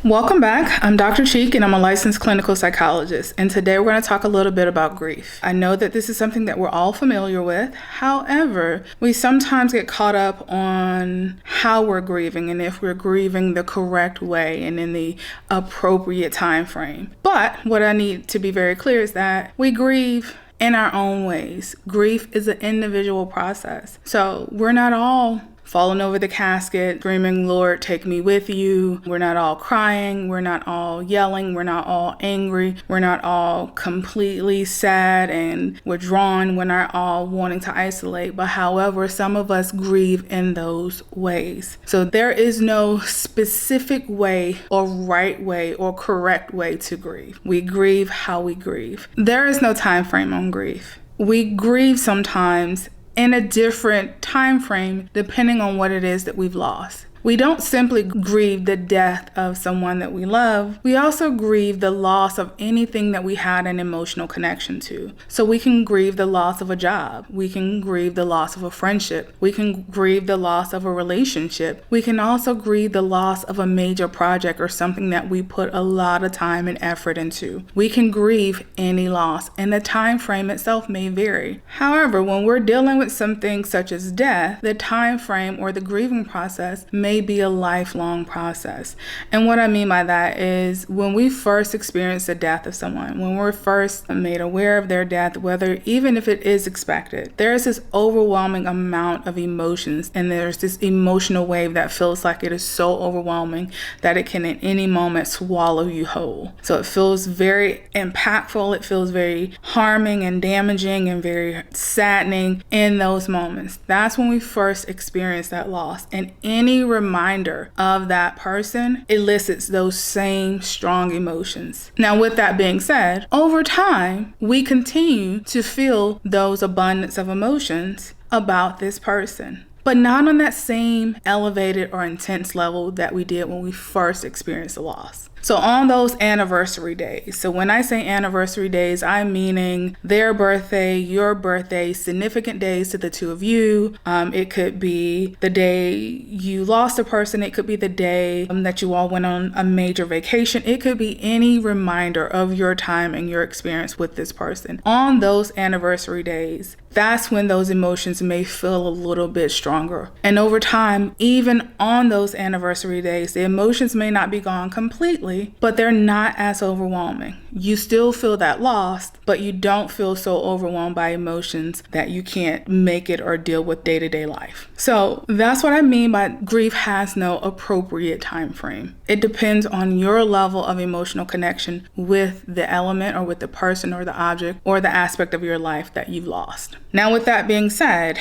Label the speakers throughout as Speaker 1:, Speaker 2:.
Speaker 1: Welcome back. I'm Dr. Cheek and I'm a licensed clinical psychologist. And today we're going to talk a little bit about grief. I know that this is something that we're all familiar with. However, we sometimes get caught up on how we're grieving and if we're grieving the correct way and in the appropriate time frame. But what I need to be very clear is that we grieve in our own ways. Grief is an individual process. So we're not all falling over the casket, screaming, "Lord, take me with you." We're not all crying. We're not all yelling. We're not all angry. We're not all completely sad and withdrawn. We're not all wanting to isolate. But however, some of us grieve in those ways. So there is no specific way or right way or correct way to grieve. We grieve how we grieve. There is no time frame on grief. We grieve sometimes in a different time frame depending on what it is that we've lost. We don't simply grieve the death of someone that we love. We also grieve the loss of anything that we had an emotional connection to. So we can grieve the loss of a job. We can grieve the loss of a friendship. We can grieve the loss of a relationship. We can also grieve the loss of a major project or something that we put a lot of time and effort into. We can grieve any loss, and the time frame itself may vary. However, when we're dealing with something such as death, the time frame or the grieving process may be a lifelong process. And what I mean by that is when we first experience the death of someone, when we're first made aware of their death, whether even if it is expected, there's this overwhelming amount of emotions and there's this emotional wave that feels like it is so overwhelming that it can at any moment swallow you whole. So it feels very impactful, it feels very harming and damaging and very saddening in those moments. That's when we first experience that loss, and any reminder of that person elicits those same strong emotions. Now, with that being said, over time, we continue to feel those abundance of emotions about this person, but not on that same elevated or intense level that we did when we first experienced the loss. So on those anniversary days, so when I say anniversary days, I'm meaning their birthday, your birthday, significant days to the two of you. It could be the day you lost a person. It could be the day that you all went on a major vacation. It could be any reminder of your time and your experience with this person. On those anniversary days, that's when those emotions may feel a little bit stronger. And over time, even on those anniversary days, the emotions may not be gone completely, but they're not as overwhelming. You still feel that loss, but you don't feel so overwhelmed by emotions that you can't make it or deal with day-to-day life. So that's what I mean by grief has no appropriate time frame. It depends on your level of emotional connection with the element or with the person or the object or the aspect of your life that you've lost. Now, with that being said,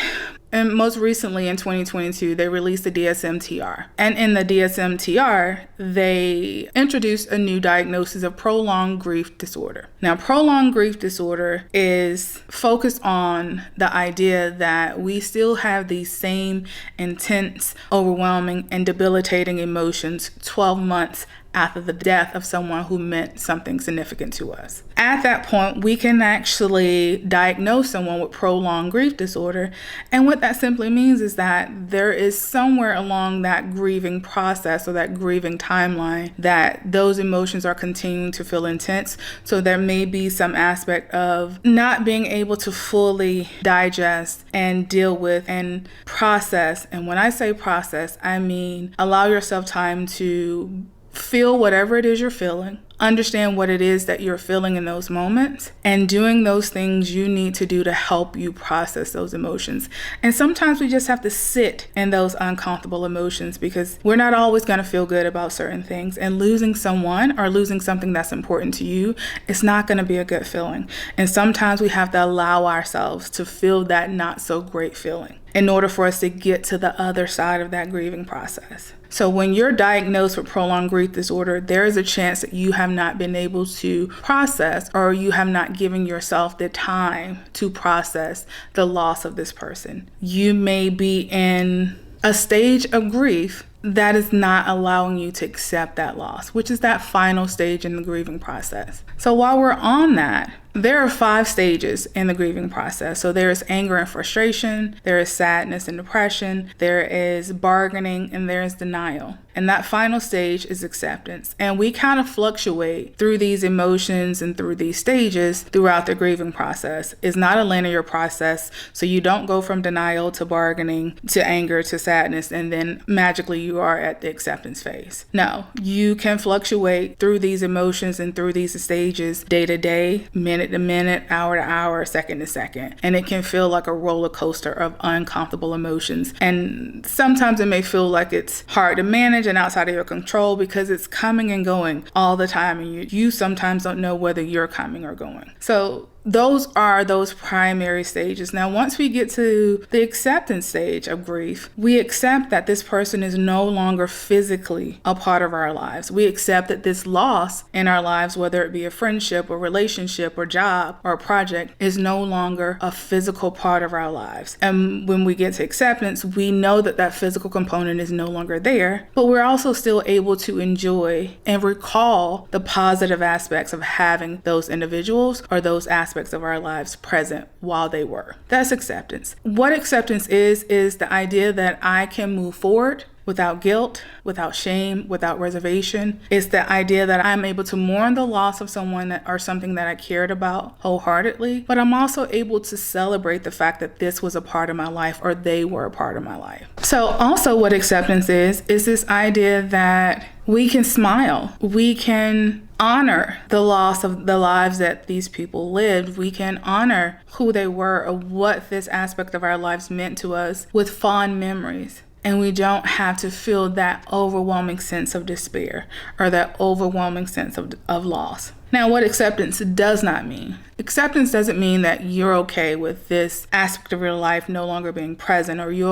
Speaker 1: and most recently in 2022, they released the DSM-TR. And in the DSM-TR, they introduced a new diagnosis of prolonged grief disorder. Now, prolonged grief disorder is focused on the idea that we still have these same intense, overwhelming, and debilitating emotions 12 months after the death of someone who meant something significant to us. At that point, we can actually diagnose someone with prolonged grief disorder. And what that simply means is that there is somewhere along that grieving process or that grieving timeline that those emotions are continuing to feel intense. So there may be some aspect of not being able to fully digest and deal with and process. And when I say process, I mean allow yourself time to feel whatever it is you're feeling, understand what it is that you're feeling in those moments, and doing those things you need to do to help you process those emotions. And sometimes we just have to sit in those uncomfortable emotions because we're not always going to feel good about certain things. And losing someone or losing something that's important to you is not going to be a good feeling. And sometimes we have to allow ourselves to feel that not so great feeling in order for us to get to the other side of that grieving process. So when you're diagnosed with prolonged grief disorder, there is a chance that you have not been able to process or you have not given yourself the time to process the loss of this person. You may be in a stage of grief that is not allowing you to accept that loss, which is that final stage in the grieving process. So while we're on that, there are 5 stages in the grieving process. So there is anger and frustration, there is sadness and depression, there is bargaining, and there is denial. And that final stage is acceptance. And we kind of fluctuate through these emotions and through these stages throughout the grieving process. It's not a linear process. So you don't go from denial to bargaining to anger to sadness and then magically you are at the acceptance phase. No, you can fluctuate through these emotions and through these stages day to day, minute to minute, hour to hour, second to second. And it can feel like a roller coaster of uncomfortable emotions. And sometimes it may feel like it's hard to manage and outside of your control because it's coming and going all the time. And you sometimes don't know whether you're coming or going. So those are those primary stages. Now, once we get to the acceptance stage of grief, we accept that this person is no longer physically a part of our lives. We accept that this loss in our lives, whether it be a friendship or relationship or job or a project, is no longer a physical part of our lives. And when we get to acceptance, we know that that physical component is no longer there, but we're also still able to enjoy and recall the positive aspects of having those individuals or those aspects of our lives present while they were. That's acceptance. What acceptance is the idea that I can move forward without guilt, without shame, without reservation. It's the idea that I'm able to mourn the loss of someone or something that I cared about wholeheartedly, but I'm also able to celebrate the fact that this was a part of my life or they were a part of my life. So also what acceptance is this idea that we can smile, we can honor the loss of the lives that these people lived. We can honor who they were or what this aspect of our lives meant to us with fond memories. And we don't have to feel that overwhelming sense of despair or that overwhelming sense of loss. Now, what acceptance does not mean. Acceptance doesn't mean that you're okay with this aspect of your life no longer being present, or you're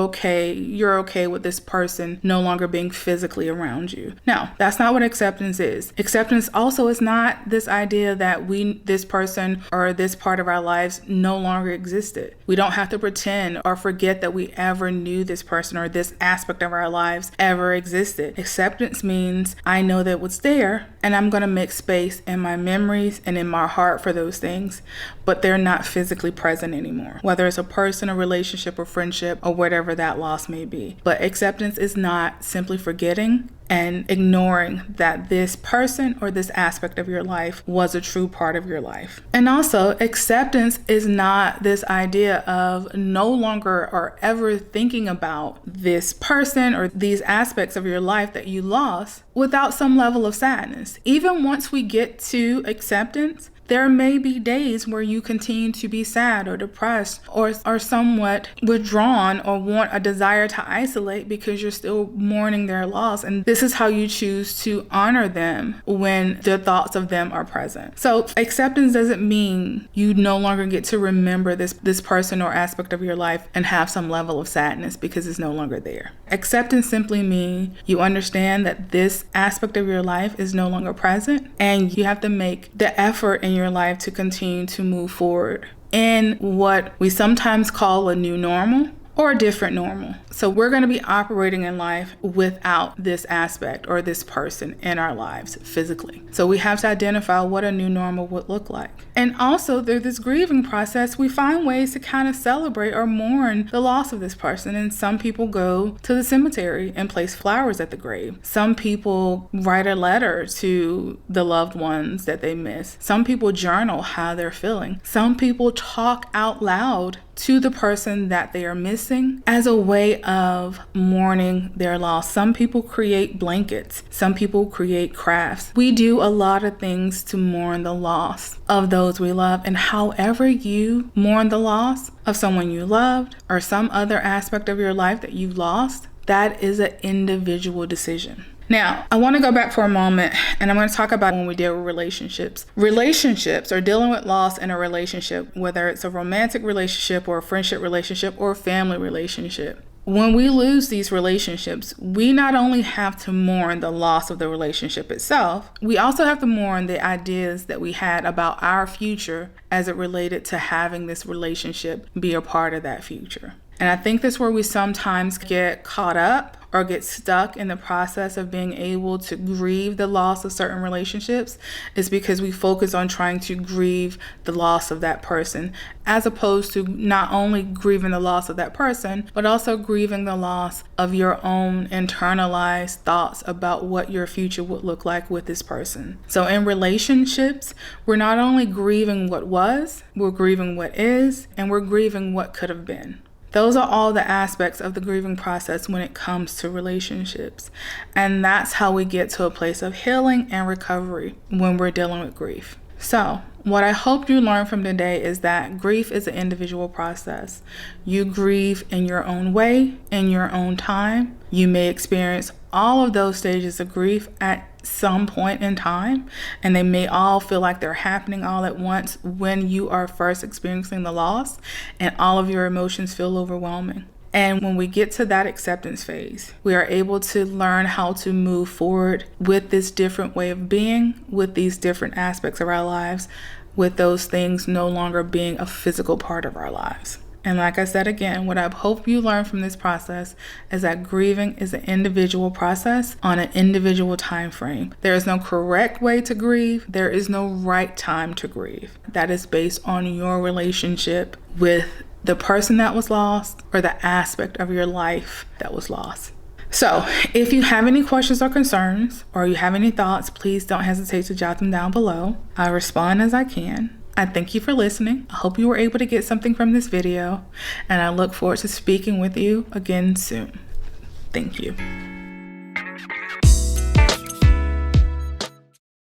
Speaker 1: okay with this person no longer being physically around you. No, that's not what acceptance is. Acceptance also is not this idea that this person or this part of our lives no longer existed. We don't have to pretend or forget that we ever knew this person or this aspect of our lives ever existed. Acceptance means I know that it was there and I'm going to make space in my memories and in my heart for those things, but they're not physically present anymore, whether it's a person, a relationship, or friendship, or whatever that loss may be. But acceptance is not simply forgetting and ignoring that this person or this aspect of your life was a true part of your life. And also, acceptance is not this idea of no longer or ever thinking about this person or these aspects of your life that you lost without some level of sadness. Even once we get to acceptance, there may be days where you continue to be sad or depressed or somewhat withdrawn or want a desire to isolate because you're still mourning their loss. And this is how you choose to honor them when the thoughts of them are present. So acceptance doesn't mean you no longer get to remember this person or aspect of your life and have some level of sadness because it's no longer there. Acceptance simply means you understand that this aspect of your life is no longer present and you have to make the effort in your life to continue to move forward in what we sometimes call a new normal or a different normal. So we're going to be operating in life without this aspect or this person in our lives physically. So we have to identify what a new normal would look like. And also through this grieving process, we find ways to kind of celebrate or mourn the loss of this person. And some people go to the cemetery and place flowers at the grave. Some people write a letter to the loved ones that they miss. Some people journal how they're feeling. Some people talk out loud to the person that they are missing as a way of mourning their loss. Some people create blankets. Some people create crafts. We do a lot of things to mourn the loss of those we love. And however you mourn the loss of someone you loved or some other aspect of your life that you lost, that is an individual decision. Now, I want to go back for a moment and I'm going to talk about when we deal with relationships. Relationships or dealing with loss in a relationship, whether it's a romantic relationship or a friendship relationship or a family relationship. When we lose these relationships, we not only have to mourn the loss of the relationship itself, we also have to mourn the ideas that we had about our future as it related to having this relationship be a part of that future. And I think that's where we sometimes get caught up or get stuck in the process of being able to grieve the loss of certain relationships is because we focus on trying to grieve the loss of that person, as opposed to not only grieving the loss of that person, but also grieving the loss of your own internalized thoughts about what your future would look like with this person. So in relationships, we're not only grieving what was, we're grieving what is, and we're grieving what could have been. Those are all the aspects of the grieving process when it comes to relationships. And that's how we get to a place of healing and recovery when we're dealing with grief. So, what I hope you learn from today is that grief is an individual process. You grieve in your own way, in your own time. You may experience all of those stages of grief at some point in time, and they may all feel like they're happening all at once when you are first experiencing the loss, and all of your emotions feel overwhelming. And when we get to that acceptance phase, we are able to learn how to move forward with this different way of being, with these different aspects of our lives, with those things no longer being a physical part of our lives. And like I said again, what I hope you learn from this process is that grieving is an individual process on an individual time frame. There is no correct way to grieve. There is no right time to grieve. That is based on your relationship with the person that was lost or the aspect of your life that was lost. So if you have any questions or concerns, or you have any thoughts, please don't hesitate to jot them down below. I'll respond as I can. I thank you for listening. I hope you were able to get something from this video, and I look forward to speaking with you again soon. Thank you.